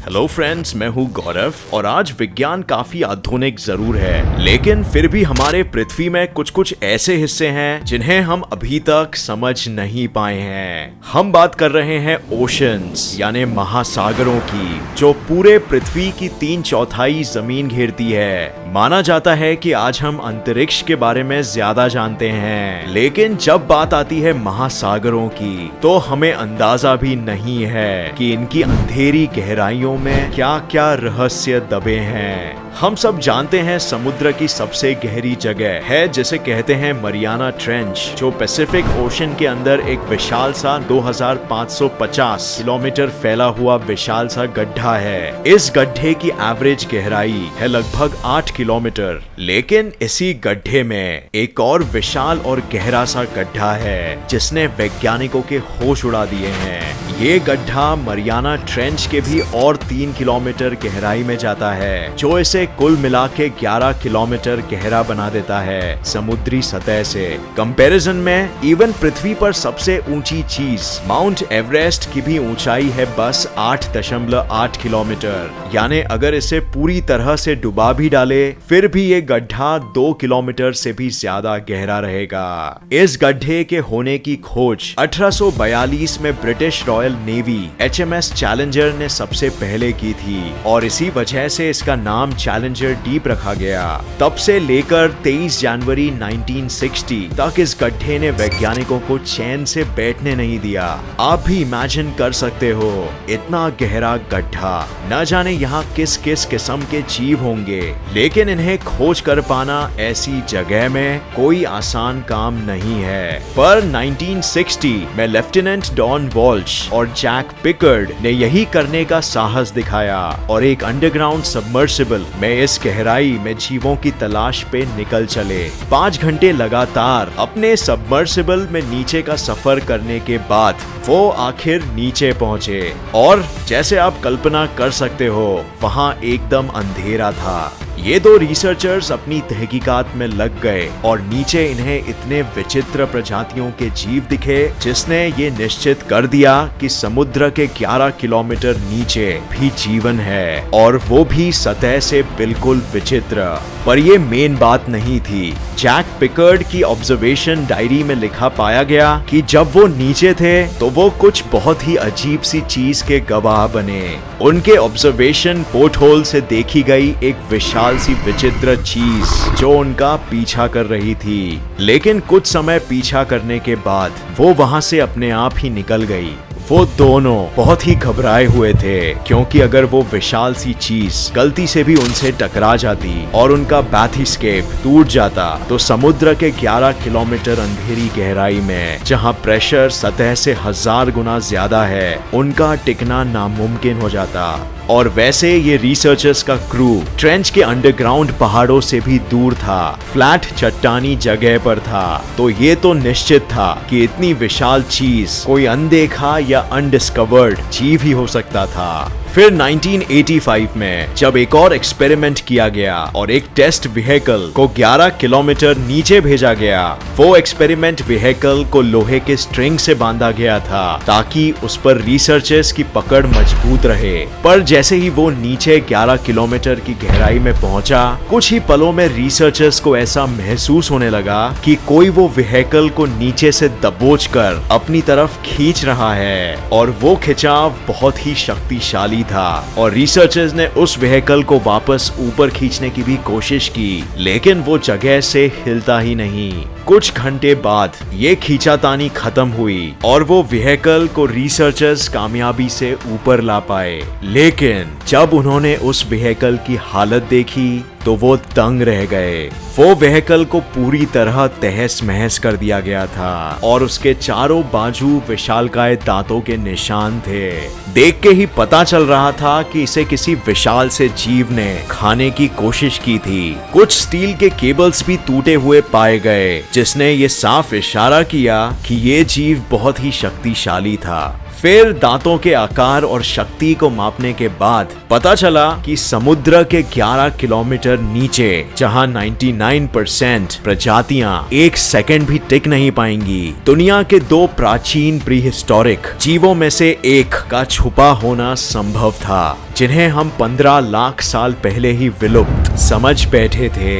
Hello friends, मैं हूँ गौरव और आज विज्ञान काफी आधुनिक जरूर है, लेकिन फिर भी हमारे पृथ्वी में कुछ कुछ ऐसे हिस्से हैं जिन्हें हम अभी तक समझ नहीं पाए हैं। हम बात कर रहे हैं ओशंस यानी महासागरों की, जो पूरे पृथ्वी की 3/4 जमीन घेरती है। माना जाता है कि आज हम अंतरिक्ष के बारे में ज्यादा जानते हैं, लेकिन जब बात आती है महासागरों की तो हमें अंदाजा भी नहीं है कि इनकी अंधेरी गहराइयों में क्या क्या रहस्य दबे हैं। हम सब जानते हैं समुद्र की सबसे गहरी जगह है जिसे कहते हैं मरियाना ट्रेंच, जो पैसिफिक ओशन के अंदर एक विशाल सा 2550 किलोमीटर फैला हुआ विशाल सा गड्ढा है। इस गड्ढे की एवरेज गहराई है लगभग 8 किलोमीटर, लेकिन इसी गड्ढे में एक और विशाल और गहरा सा गड्ढा है जिसने वैज्ञानिकों के होश उड़ा दिए हैं। ये गड्ढा मरियाना ट्रेंच के भी और 3 किलोमीटर गहराई में जाता है, जो इसे कुल मिला के 11 किलोमीटर गहरा बना देता है समुद्री सतह से। कंपैरिजन में इवन पृथ्वी पर सबसे ऊंची चीज माउंट एवरेस्ट की भी ऊंचाई है बस 8.8 किलोमीटर, यानी अगर इसे पूरी तरह से डुबा भी डाले फिर भी ये गड्ढा 2 किलोमीटर से भी ज्यादा गहरा रहेगा। इस गड्ढे के होने की खोज 1842 में British royal navy HMS challenger ने सबसे पहले की थी और इसी वजह से इसका नाम चैलेंजर डीप रखा गया। तब से लेकर 23 जनवरी 1960 तक इस गड्ढे ने वैज्ञानिकों को चैन से बैठने नहीं दिया। आप भी इमेजिन कर सकते हो इतना गहरा गड्ढा, न जाने यहाँ किस किस किस्म के जीव होंगे, लेकिन इन्हें खोज कर पाना ऐसी जगह में कोई आसान काम नहीं है। पर 1960 में लेफ्टिनेंट डॉन वॉल्श और जैक पिकर्ड ने यही करने का साहस दिखाया और एक अंडरग्राउंड सबमर्सिबल में इस गहराई में जीवों की तलाश पे निकल चले। 5 घंटे लगातार अपने सबमर्सिबल में नीचे का सफर करने के बाद वो आखिर नीचे पहुंचे और जैसे आप कल्पना कर सकते हो वहां एकदम अंधेरा था। ये दो रिसर्चर्स अपनी तहकीकात में लग गए और नीचे इन्हें इतने विचित्र प्रजातियों के जीव दिखे जिसने ये निश्चित कर दिया कि समुद्र के 11 किलोमीटर नीचे भी जीवन है, और वो भी सतह से बिल्कुल विचित्र। पर ये मेन बात नहीं थी। जैक पिकर्ड की ऑब्जर्वेशन डायरी में लिखा पाया गया कि जब वो नीचे थे तो वो कुछ बहुत ही अजीब सी चीज के गवाह बने। उनके ऑब्जर्वेशन पोर्ट होल से देखी गई एक विशाल सी विचित्र चीज जो उनका पीछा कर रही थी, लेकिन कुछ समय पीछा करने के बाद वो वहां से अपने आप ही निकल गई। वो दोनों बहुत ही घबराए हुए थे, क्योंकि अगर वो विशाल सी चीज गलती से भी उनसे टकरा जाती और उनका बैथिस्केप टूट जाता तो समुद्र के 11 किलोमीटर अंधेरी गहराई में, जहां प्रेशर सतह से 1000 गुना ज्यादा है, उनका टिकना नामुमकिन हो जाता। और वैसे ये रिसर्चर्स का क्रू ट्रेंच के अंडरग्राउंड पहाड़ों से भी दूर था, फ्लैट चट्टानी जगह पर था, तो ये तो निश्चित था कि इतनी विशाल चीज कोई अनदेखा या अनडिस्कवर्ड जीव ही हो सकता था। फिर 1985 में जब एक और एक्सपेरिमेंट किया गया और एक टेस्ट व्हीकल को 11 किलोमीटर नीचे भेजा गया। वो एक्सपेरिमेंट व्हीकल को लोहे के स्ट्रिंग से बांधा गया था ताकि उस पर रिसर्चर्स की पकड़ मजबूत रहे। पर जैसे ही वो नीचे 11 किलोमीटर की गहराई में पहुंचा, कुछ ही पलों में रिसर्चर्स को ऐसा महसूस होने लगा कि कोई वो व्हीकल को नीचे से दबोच कर अपनी तरफ खींच रहा है, और वो खिंचाव बहुत ही शक्तिशाली था। और रिसर्चर्स ने उस व्हीकल को वापस ऊपर खींचने की भी कोशिश की, लेकिन वो जगह से हिलता ही नहीं। कुछ घंटे बाद ये खींचातानी खत्म हुई और वो व्हीकल को रिसर्चर्स कामयाबी से ऊपर ला पाए, लेकिन जब उन्होंने उस व्हीकल की हालत देखी तो वो दंग रह गए। वो व्हीकल को पूरी तरह तहस महस कर दिया गया था और उसके चारों बाजू विशालकाय दांतों के निशान थे। देख के ही पता चल रहा था कि इसे किसी विशाल से जीव ने खाने की कोशिश की थी। कुछ स्टील के केबल्स भी टूटे हुए पाए गए, जिसने ये साफ इशारा किया कि ये जीव बहुत ही शक्तिशाली था। फिर दांतों के आकार और शक्ति को मापने के बाद पता चला कि समुद्र के 11 किलोमीटर नीचे, जहां 99% प्रजातियां 1 सेकंड भी टिक नहीं पाएंगी, दुनिया के 2 प्राचीन प्रीहिस्टोरिक जीवों में से एक का छुपा होना संभव था, जिन्हें हम 15 लाख साल पहले ही विलुप्त समझ बैठे थे।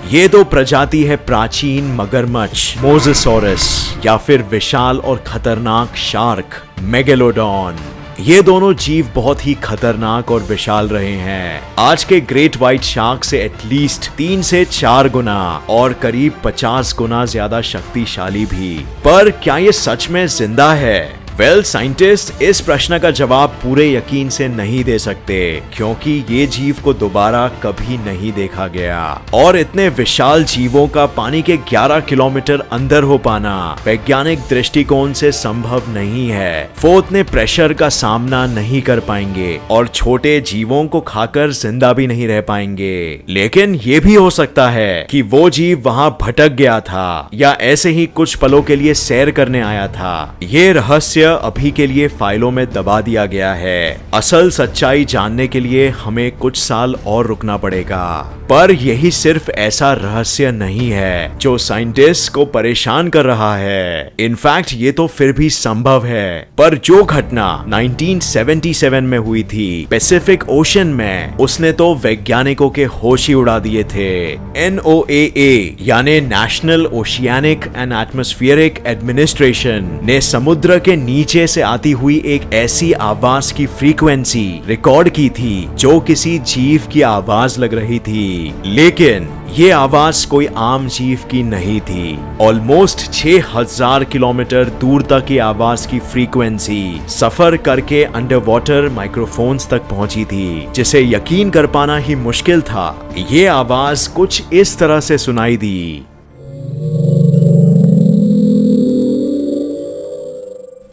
ये 2 प्रजाति है प्राचीन मगरमच्छ मोज़ेसॉरस या फिर विशाल और खतरनाक शार्क मेगेलोडॉन। ये दोनों जीव बहुत ही खतरनाक और विशाल रहे हैं, आज के ग्रेट व्हाइट शार्क से एटलीस्ट 3 से 4 गुना और करीब 50 गुना ज्यादा शक्तिशाली भी। पर क्या ये सच में जिंदा है? साइंटिस्ट इस प्रश्न का जवाब पूरे यकीन से नहीं दे सकते, क्योंकि ये जीव को दोबारा कभी नहीं देखा गया और इतने विशाल जीवों का पानी के 11 किलोमीटर अंदर हो पाना वैज्ञानिक दृष्टिकोण से संभव नहीं है। वो उतने प्रेशर का सामना नहीं कर पाएंगे और छोटे जीवों को खाकर जिंदा भी नहीं रह पाएंगे। लेकिन ये भी हो सकता है कि वो जीव वहां भटक गया था या ऐसे ही कुछ पलों के लिए सैर करने आया था। ये रहस्य अभी के लिए फाइलों में दबा दिया गया है। असल सच्चाई जानने के लिए हमें कुछ साल और रुकना पड़ेगा। पर यही सिर्फ ऐसा रहस्य नहीं है जो साइंटिस्ट को परेशान कर रहा है। इनफैक्ट ये तो फिर भी संभव है। पर जो घटना 1977 में हुई थी पैसिफिक ओशन में, उसने तो वैज्ञानिकों के होश ही उड़ा दिए थे। NOAA यानी national oceanic and atmospheric administration ने समुद्र के नीचे से आती हुई एक ऐसी आवाज की फ्रीक्वेंसी रिकॉर्ड की थी जो किसी जीव की आवाज लग रही थी, लेकिन ये आवाज कोई आम जीव की नहीं थी। ऑलमोस्ट 6000 किलोमीटर दूर तक ये आवाज की फ्रीक्वेंसी सफर करके अंडर वाटर माइक्रोफोन्स तक पहुंची थी, जिसे यकीन कर पाना ही मुश्किल था। ये आवाज कुछ इस तरह से सुनाई दी।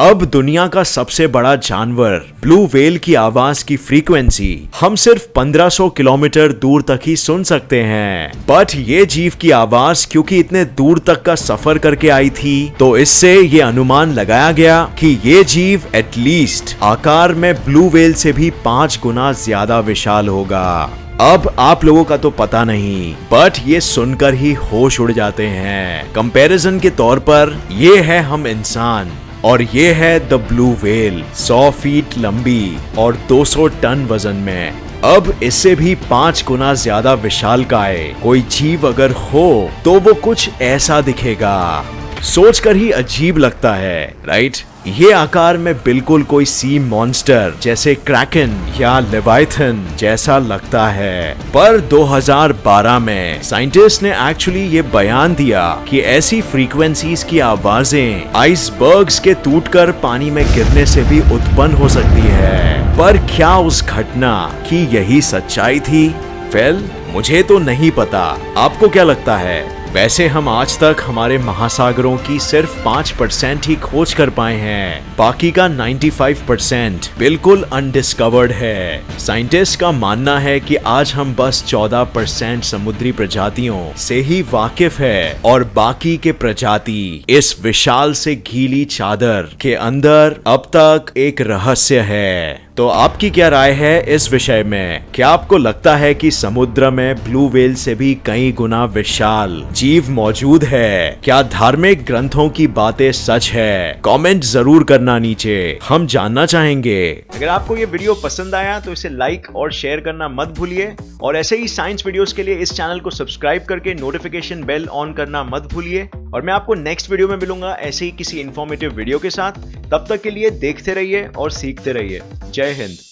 अब दुनिया का सबसे बड़ा जानवर ब्लू व्हेल की आवाज की फ्रीक्वेंसी हम सिर्फ 1500 किलोमीटर दूर तक ही सुन सकते हैं। बट ये जीव की आवाज क्योंकि इतने दूर तक का सफर करके आई थी, तो इससे ये अनुमान लगाया गया कि ये जीव एटलीस्ट आकार में ब्लू व्हेल से भी 5 गुना ज्यादा विशाल होगा। अब आप लोगों का तो पता नहीं, बट ये सुनकर ही होश उड़ जाते हैं। कंपैरिजन के तौर पर ये है हम इंसान और ये है द ब्लू व्हेल, 100 फीट लंबी और 200 टन वजन में। अब इससे भी 5 गुना ज्यादा विशालकाय कोई जीव अगर हो तो वो कुछ ऐसा दिखेगा। सोचकर ही अजीब लगता है, राइट? ये आकार में बिल्कुल कोई सी मॉन्स्टर जैसे क्रैकन या लेवाइथन जैसा लगता है। पर 2012 में साइंटिस्ट ने एक्चुअली ये बयान दिया कि ऐसी फ्रीक्वेंसीज की आवाजें आइसबर्ग्स के टूटकर पानी में गिरने से भी उत्पन्न हो सकती है। पर क्या उस घटना की यही सच्चाई थी? मुझे तो नहीं पता, आपको क्या लगता है? वैसे हम आज तक हमारे महासागरों की सिर्फ 5% ही खोज कर पाए हैं, बाकी का 95% बिल्कुल अनडिस्कवर्ड है। साइंटिस्ट का मानना है कि आज हम बस 14% समुद्री प्रजातियों से ही वाकिफ है और बाकी के प्रजाति इस विशाल से गीली चादर के अंदर अब तक एक रहस्य है। तो आपकी क्या राय है इस विषय में? क्या आपको लगता है कि समुद्र में ब्लू व्हेल से भी कई गुना विशाल जीव मौजूद है? क्या धार्मिक ग्रंथों की बातें सच है? कमेंट जरूर करना नीचे, हम जानना चाहेंगे। अगर आपको ये वीडियो पसंद आया तो इसे लाइक और शेयर करना मत भूलिए और ऐसे ही साइंस वीडियोस के लिए इस चैनल को सब्सक्राइब करके नोटिफिकेशन बेल ऑन करना मत भूलिए। और मैं आपको नेक्स्ट वीडियो में मिलूंगा ऐसे ही किसी इंफॉर्मेटिव वीडियो के साथ। तब तक के लिए देखते रहिए और सीखते रहिए। जय हिंद।